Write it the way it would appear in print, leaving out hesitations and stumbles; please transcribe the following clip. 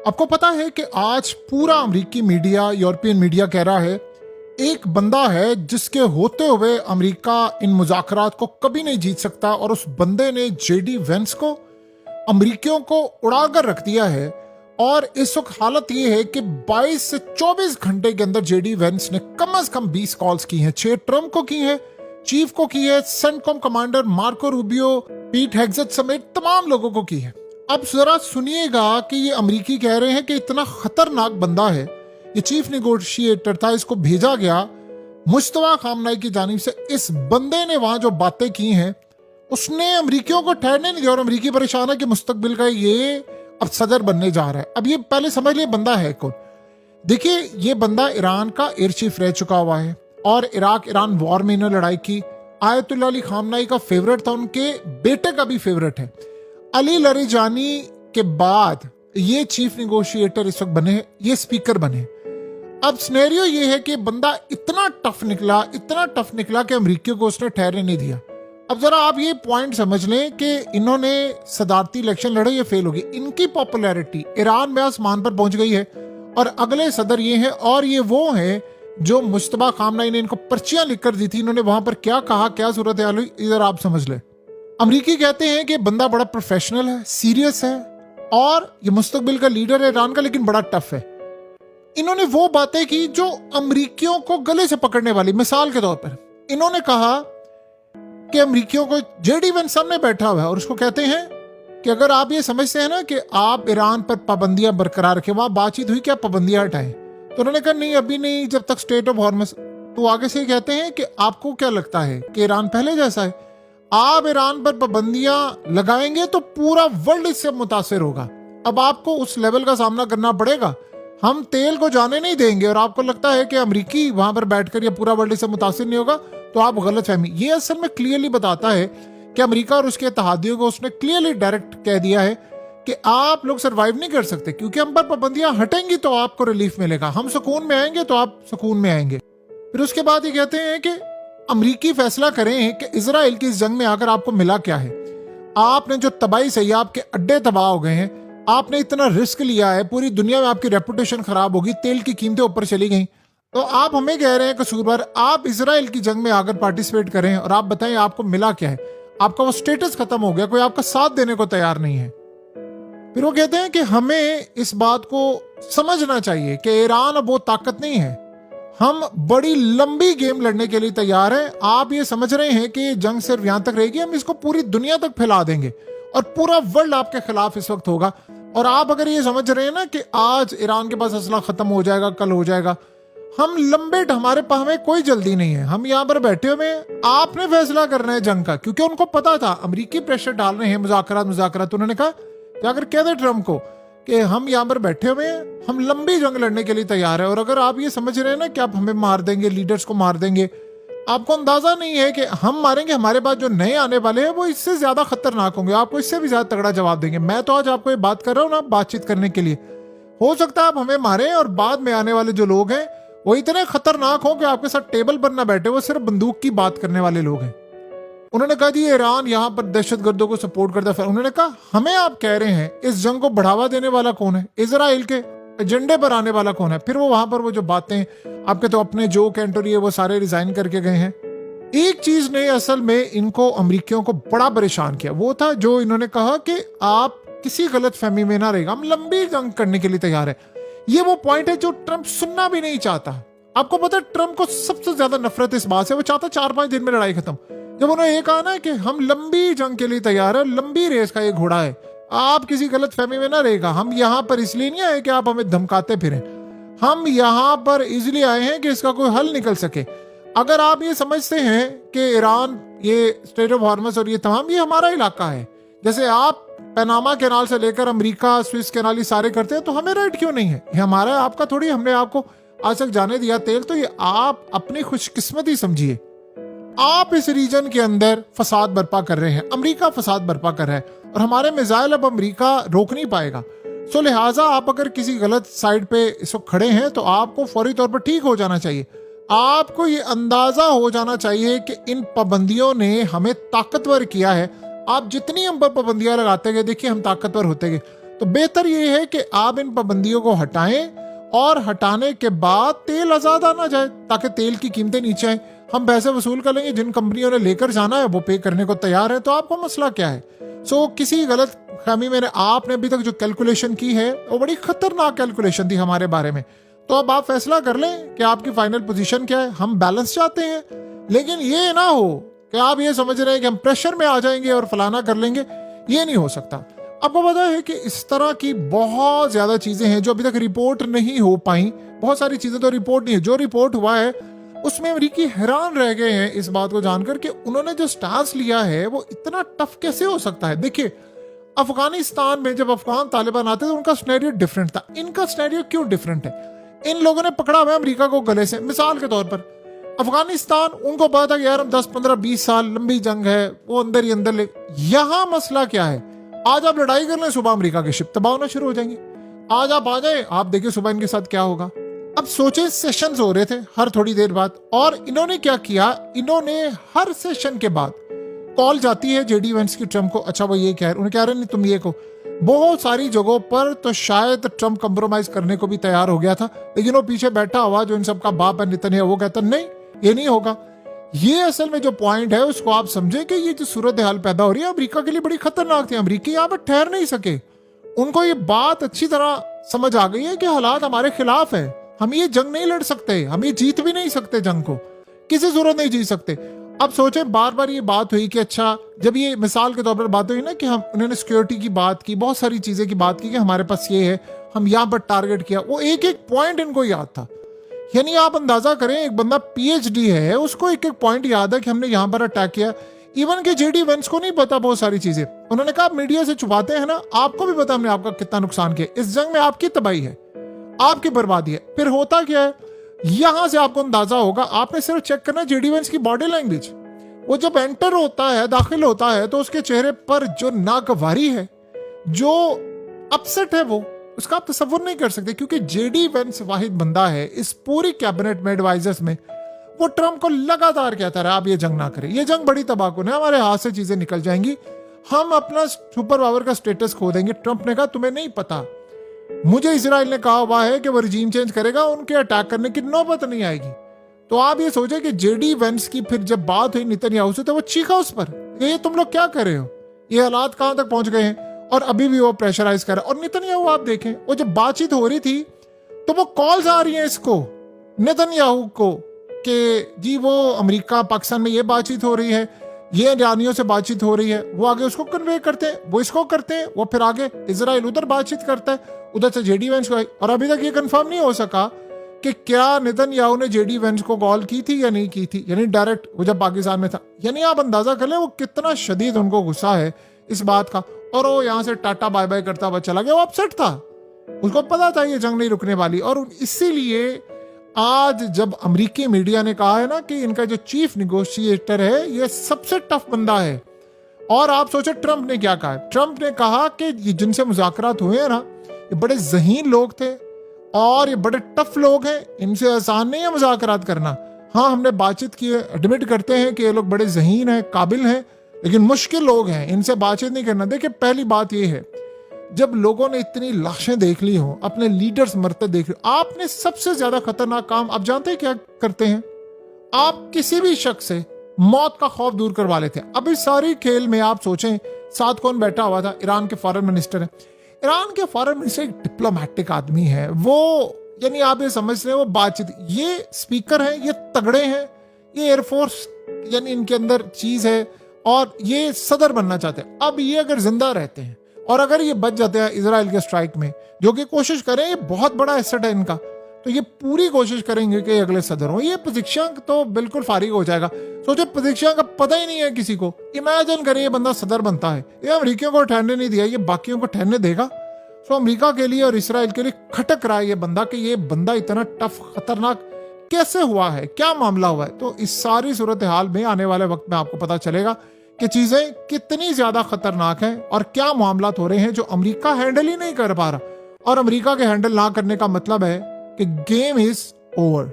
आपको पता है कि आज पूरा अमेरिकी मीडिया, यूरोपियन मीडिया कह रहा है एक बंदा है जिसके होते हुए अमेरिका इन मुज़ाकरात को कभी नहीं जीत सकता, और उस बंदे ने जेडी वेंस को, अमेरिकियों को उड़ाकर रख दिया है। और इस वक्त हालत ये है कि 22 से 24 घंटे के अंदर जेडी वेंस ने कम से कम 20 कॉल्स की हैं। 6 ट्रम्प को की है, चीफ को की है, सेंटकॉम कमांडर मार्को रूबियो, पीट हेग्सेट समेत तमाम लोगों को की है। अब जरा सुनिएगा कि ये अमेरिकी कह रहे हैं कि इतना खतरनाक बंदा है, ये चीफ नेगोशिएटर था, इसको भेजा गया मुस्तफा खामनाई की जानिब से। इस बंदे ने वहां जो बातें की हैं उसने अमेरिकियों को ठहरने नहीं दिया, और अमेरिकी परेशान है कि मुस्तकबिल का ये अब सदर बनने जा रहा है। अब ये पहले समझ लिए बंदा है कौन। देखिए, ये बंदा ईरान का एयर चीफ रह चुका हुआ है और इराक ईरान वॉर में इन्होंने लड़ाई की। आयतुल्लाह अली खामनाई का फेवरेट था, उनके बेटे का भी फेवरेट है। अली लरिजानी के बाद ये चीफ नेगोशिएटर इस वक्त बने, ये स्पीकर बने। अब सिनेरियो ये है कि बंदा इतना टफ निकला कि अमेरिकियों को उसने ठहरने नहीं दिया। अब जरा आप ये पॉइंट समझ लें कि इन्होंने सदारती इलेक्शन लड़े, ये फेल हो गई। इनकी पॉपुलैरिटी ईरान में आसमान पर पहुंच गई है, और अगले सदर ये हैं, और ये वो हैं जो मुस्तफा खामनाई ने इनको पर्चियां लिखकर दी थी। इन्होंने वहां पर क्या कहा, क्या सूरत हाल हुई, इधर आप समझ लें। अमेरिकी कहते हैं कि बंदा बड़ा प्रोफेशनल है, सीरियस है, और ये मुस्तकबिल का लीडर है ईरान का, लेकिन बड़ा टफ है। इन्होंने वो बातें की जो अमेरिकियों को गले से पकड़ने वाली। मिसाल के तौर पर इन्होंने कहा कि अमेरिकियों को जेडी वेंस सामने बैठा हुआ है और उसको कहते हैं कि अगर आप ये समझते हैं ना कि आप ईरान पर पाबंदियां बरकरार रखें, वहां बातचीत हुई क्या पाबंदियां हटाएं, तो उन्होंने कहा नहीं, अभी नहीं, जब तक स्टेट ऑफ हॉर्मस। तो आगे से कहते हैं कि आपको क्या लगता है कि ईरान पहले जैसा है? आप ईरान पर पाबंदियां लगाएंगे तो पूरा वर्ल्ड इससे मुतासिर होगा। अब आपको उस लेवल का सामना करना पड़ेगा। हम तेल को जाने नहीं देंगे, और आपको लगता है कि अमेरिकी वहां पर बैठकर या पूरा वर्ल्ड इससे मुतासिर नहीं होगा, तो आप गलत फहमी। ये असल में क्लियरली बताता है कि अमेरिका और उसके इत्तेहादियों को उसने क्लियरली डायरेक्ट कह दिया है कि आप लोग सरवाइव नहीं कर सकते, क्योंकि हम पर पाबंदियां हटेंगी तो आपको रिलीफ मिलेगा, हम सुकून में आएंगे तो आप सुकून में आएंगे। फिर उसके बाद ये कहते हैं कि अमेरिकी फैसला करें कि इजराइल की इस जंग में आकर आपको मिला क्या है। आपने जो तबाही सही, आपके अड्डे तबाह हो गए हैं, आपने इतना रिस्क लिया है, पूरी दुनिया में आपकी रेपुटेशन खराब होगी, तेल की कीमतें ऊपर चली गई, तो आप हमें कह रहे हैं कसूरवार, आप इजराइल की जंग में आकर पार्टिसिपेट करें, और आप बताएं आपको मिला क्या है। आपका वो स्टेटस खत्म हो गया, कोई आपका साथ देने को तैयार नहीं है। फिर वो कहते हैं कि हमें इस बात को समझना चाहिए कि ईरान अब वो ताकत नहीं है, हम बड़ी लंबी गेम लड़ने के लिए तैयार हैं। आप ये समझ रहे हैं कि ये जंग सिर्फ यहां तक रहेगी, हम इसको पूरी दुनिया तक फैला देंगे और पूरा वर्ल्ड आपके खिलाफ इस वक्त होगा। और आप अगर ये समझ रहे हैं ना कि आज ईरान के पास असला खत्म हो जाएगा, कल हो जाएगा, हम लंबे, हमारे पास हमें कोई जल्दी नहीं है, हम यहाँ पर बैठे हुए हैं, आपने फैसला करना है जंग का। क्योंकि उनको पता था अमेरिकी प्रेशर डाल रहे हैं, मुज़ाकरात। तो उन्होंने कहा कि अगर कह दे ट्रम्प को कि हम यहाँ पर बैठे हुए हैं, हम लंबी जंग लड़ने के लिए तैयार है, और अगर आप ये समझ रहे हैं ना कि आप हमें मार देंगे, लीडर्स को मार देंगे, आपको अंदाजा नहीं है कि हम मारेंगे, हमारे बाद जो नए आने वाले हैं वो इससे ज्यादा खतरनाक होंगे, आपको इससे भी ज्यादा तगड़ा जवाब देंगे। मैं तो आज आपको ये बात कर रहा हूँ ना, बातचीत करने के लिए। हो सकता है आप हमें मारें और बाद में आने वाले जो लोग हैं वो इतने खतरनाक हो कि आपके साथ टेबल पर ना बैठे, वो सिर्फ बंदूक की बात करने वाले लोग हैं। उन्होंने कहा जी ईरान यहाँ पर दहशतगर्दों को सपोर्ट करता है। उन्होंने कहा हमें आप कह रहे हैं, इस जंग को बढ़ावा देने वाला कौन है? इजराइल के एजेंडे पर आने वाला कौन है? फिर वो वहां पर वो जो बातें आपके, तो अपने जो कैंटोरी है वो सारे रिजाइन करके गए हैं। एक चीज ने असल में इनको, अमेरिकियों को बड़ा परेशान किया, वो था जो इन्होंने कहा कि आप किसी गलत फहमी में ना रहेगा, हम लंबी जंग करने के लिए तैयार है। ये वो पॉइंट है जो ट्रंप सुनना भी नहीं चाहता। आपको पता है ट्रंप को सबसे ज्यादा नफरत इस बात से, वो चाहता 4-5 दिन में लड़ाई खत्म। जब उन्होंने ये कहा ना कि हम लंबी जंग के लिए तैयार है, लंबी रेस का ये घोड़ा है, आप किसी गलत फहमी में ना रहेगा, हम यहाँ पर इसलिए नहीं आए कि आप हमें धमकाते फिरें, हम यहाँ पर इसलिए आए हैं कि इसका कोई हल निकल सके। अगर आप ये समझते हैं कि ईरान, ये स्टेट ऑफ हॉर्मस और ये तमाम, ये हमारा इलाका है, जैसे आप पनामा कैनाल से लेकर अमेरिका, स्विस कैनाल ये सारे करते हैं, तो हमें राइट क्यों नहीं है? ये हमारा, आपका थोड़ी, हमने आपको आज तक जाने दिया तेल, तो ये आप अपनी खुशकिस्मती समझिए। आप इस रीजन के अंदर फसाद बर्पा कर रहे हैं, अमेरिका फसाद बर्पा कर रहा है, और हमारे मिसाइल अब अमेरिका रोक नहीं पाएगा। सो लिहाजा आप अगर किसी गलत साइड पे इस वक्त खड़े हैं तो आपको फौरी तौर पर ठीक हो जाना चाहिए। आपको ये अंदाजा हो जाना चाहिए कि इन पाबंदियों ने हमें ताकतवर किया है। आप जितनी हम पर पाबंदियां लगाते गए, देखिए हम ताकतवर होते गए। तो बेहतर ये है कि आप इन पाबंदियों को हटाएं और हटाने के बाद तेल आजाद आना जाए ताकि तेल की कीमतें नीचे आए। हम पैसे वसूल कर लेंगे, जिन कंपनियों ने लेकर जाना है वो पे करने को तैयार है, तो आपको मसला क्या है। किसी गलत फहमी में आपने अभी तक जो कैलकुलेशन की है वो बड़ी खतरनाक कैलकुलेशन थी हमारे बारे में। तो अब आप फैसला कर लें कि आपकी फाइनल पोजीशन क्या है। हम बैलेंस चाहते हैं, लेकिन ये ना हो कि आप ये समझ रहे हैं कि हम प्रेशर में आ जाएंगे और फलाना कर लेंगे। ये नहीं हो सकता। आपको पता है कि इस तरह की बहुत ज्यादा चीजें हैं जो अभी तक रिपोर्ट नहीं हो पाई। बहुत सारी चीजें तो रिपोर्ट नहीं है, जो रिपोर्ट हुआ है उसमें अमरीकी हैरान रह गए हैं इस बात को जानकर कि उन्होंने जो स्टांस लिया है वो इतना टफ कैसे हो सकता है। देखिए, अफगानिस्तान में जब अफगान तालिबान आते तो उनका सिनेरियो डिफरेंट था। इनका सिनेरियो क्यों डिफरेंट है? इन लोगों ने पकड़ा हुआ है अमेरिका को गले से। मिसाल के तौर पर अफगानिस्तान, उनको पता था कि यार हम 10 15 20 साल लंबी जंग है, वो अंदर ही अंदर ले। यहां मसला क्या है? आज आप लड़ाई कर लें, सुबह अमेरिका के शिप तबाह होना शुरू हो जाएंगे। आज आप आ जाए, आप देखिए सुबह इनके साथ क्या होगा। अब सोचे, सेशंस हो रहे थे हर थोड़ी देर बाद, और इन्होंने क्या किया, इन्होंने हर सेशन के बाद कॉल जाती है जेडी वेंस की ट्रम्प को। अच्छा वो ये कह रहे, उन्हें कह रहे नहीं तुम ये को। बहुत सारी जगहों पर तो शायद ट्रम्प कंप्रोमाइज करने को भी तैयार हो गया था, लेकिन वो पीछे बैठा हुआ जो इन सबका बाप है नेतन्याहू, वो कहता नहीं ये नहीं होगा। ये असल में जो पॉइंट है उसको आप समझे कि ये जो सूरत हाल पैदा हो रही है अमेरिका के लिए बड़ी खतरनाक थी। अमेरिकी यहाँ पर ठहर नहीं सके। उनको ये बात अच्छी तरह समझ आ गई है कि हालात हमारे खिलाफ है, हम ये जंग नहीं लड़ सकते, हम ये जीत भी नहीं सकते, जंग को किसी जरूरत नहीं जीत सकते। अब सोचें, बार बार ये बात हुई कि अच्छा, जब ये मिसाल के तौर पर बात हुई ना कि हम, उन्होंने सिक्योरिटी की बात की, बहुत सारी चीजें की बात की कि हमारे पास ये है, हम यहाँ पर टारगेट किया, वो एक एक पॉइंट इनको याद था। यानी आप अंदाजा करें, एक बंदा पीएचडी है, उसको एक एक पॉइंट याद है कि हमने यहाँ पर अटैक किया। इवन के जेडी वेंस को नहीं पता बहुत सारी चीजें। उन्होंने कहा मीडिया से छुपाते हैं ना, आपको भी पता हमने आपका कितना नुकसान किया। इस जंग में आपकी तबाही है, आपकी बर्बादी है। फिर होता क्या है, यहां से आपको अंदाजा होगा। आपने सिर्फ चेक करना जेडी वेंस की बॉडी लैंग्वेज। वो जब एंटर होता है, दाखिल होता है, तो उसके चेहरे पर जो नागवारी है, जो अपसेट है, वो उसका आप तस्वुर नहीं कर सकते। क्योंकि जेडी वेंस वाहिद बंदा है इस पूरी कैबिनेट में, एडवाइजर्स में, वो ट्रम्प को लगातार कहता रहा आप ये जंग ना करें, ये जंग बड़ी तबाहकुन है, हमारे हाथ से चीजें निकल जाएंगी, हम अपना सुपर पावर का स्टेटस खो देंगे। ट्रम्प ने कहा तुम्हें नहीं पता, मुझे इजराइल ने कहा हुआ है कि वो रिजीम चेंज करेगा, उनके अटैक करने की नौबत नहीं आएगी। तो आप ये सोचे कि जेडी वेंस की फिर जब बात हुई नेतन्याहू से, तो वो चीखा उस पर, ये तुम लोग क्या कर रहे हो, ये हालात कहां तक पहुंच गए हैं। और अभी भी वो प्रेशराइज कर रहा है। और नेतन्याहू आप देखें, वो जब बातचीत हो रही थी तो वो कॉल्स आ रही हैं इसको, नेतन्याहू को, कि जी वो अमेरिका पाकिस्तान में ये बातचीत हो रही है, ये ईरानियों से बातचीत हो रही है। वो आगे उसको कन्वे करते हैं, वो इसको करते हैं, वो फिर आगे इजराइल उधर बातचीत करता है, उधर से जेडी वेंस को। और अभी तक ये कंफर्म नहीं हो सका कि क्या नेतन्याहू ने जेडी वेंस को कॉल की थी या नहीं की थी, यानी डायरेक्ट वो जब पाकिस्तान में था। यानी आप अंदाजा कर ले वो कितना शदीद उनको गुस्सा है इस बात का। और वो यहाँ से टाटा बाय बाय करता हुआ चला गया। वो अपसेट था, उसको पता था ये जंग नहीं रुकने वाली। और इसीलिए आज जब अमेरिकी मीडिया ने कहा है ना कि इनका जो चीफ निगोशिएटर है ये सबसे टफ बंदा है, और आप सोचे ट्रम्प ने क्या कहा। ट्रम्प ने कहा कि जिनसे मुज़ाकरात हुए हैं ना, ये बड़े जहीन लोग थे और ये बड़े टफ लोग हैं, इनसे आसान नहीं है मुज़ाकरात करना। हाँ, हमने बातचीत की है, एडमिट करते हैं कि ये लोग बड़े जहीन हैं, काबिल हैं, लेकिन मुश्किल लोग हैं, इनसे बातचीत नहीं करना। देखिए, पहली बात ये है, जब लोगों ने इतनी लाशें देख ली हो, अपने लीडर्स मरते देख ली, आपने सबसे ज्यादा खतरनाक काम आप जानते हैं क्या करते हैं? आप किसी भी शख्स से मौत का खौफ दूर करवा लेते हैं। अब इस सारी खेल में आप सोचें साथ कौन बैठा हुआ था? ईरान के फॉरेन मिनिस्टर है। ईरान के फॉरेन मिनिस्टर एक डिप्लोमेटिक आदमी है, वो यानी आप ये समझ रहे हैं वो बातचीत, ये स्पीकर है, ये तगड़े हैं, ये एयरफोर्स यानी इनके अंदर चीज है, और ये सदर बनना चाहते हैं। अब ये अगर जिंदा रहते हैं और अगर ये बच जाते हैं इजराइल के स्ट्राइक में, जो कि कोशिश करें, ये बहुत बड़ा एसेट है इनका, तो ये पूरी कोशिश करेंगे कि अगले सदर हो। ये पोजीशन तो बिल्कुल फारिग हो जाएगा। सोचे, पोजीशन का पता ही नहीं है किसी को। इमेजिन करें ये बंदा सदर बनता है, ये अमेरिकियों को ठहरने नहीं दिया, ये बाकियों को ठहरने देगा। तो अमेरिका के लिए और इसराइल के लिए खटक रहा है ये बंदा कि ये बंदा इतना टफ, खतरनाक कैसे हुआ है, क्या मामला हुआ है। तो इस सारी सूरत हाल में आने वाले वक्त में आपको पता चलेगा कि चीजें कितनी ज्यादा खतरनाक हैं और क्या मामलात हो रहे हैं जो अमेरिका हैंडल ही नहीं कर पा रहा। और अमेरिका के हैंडल ना करने का मतलब है कि गेम इज ओवर।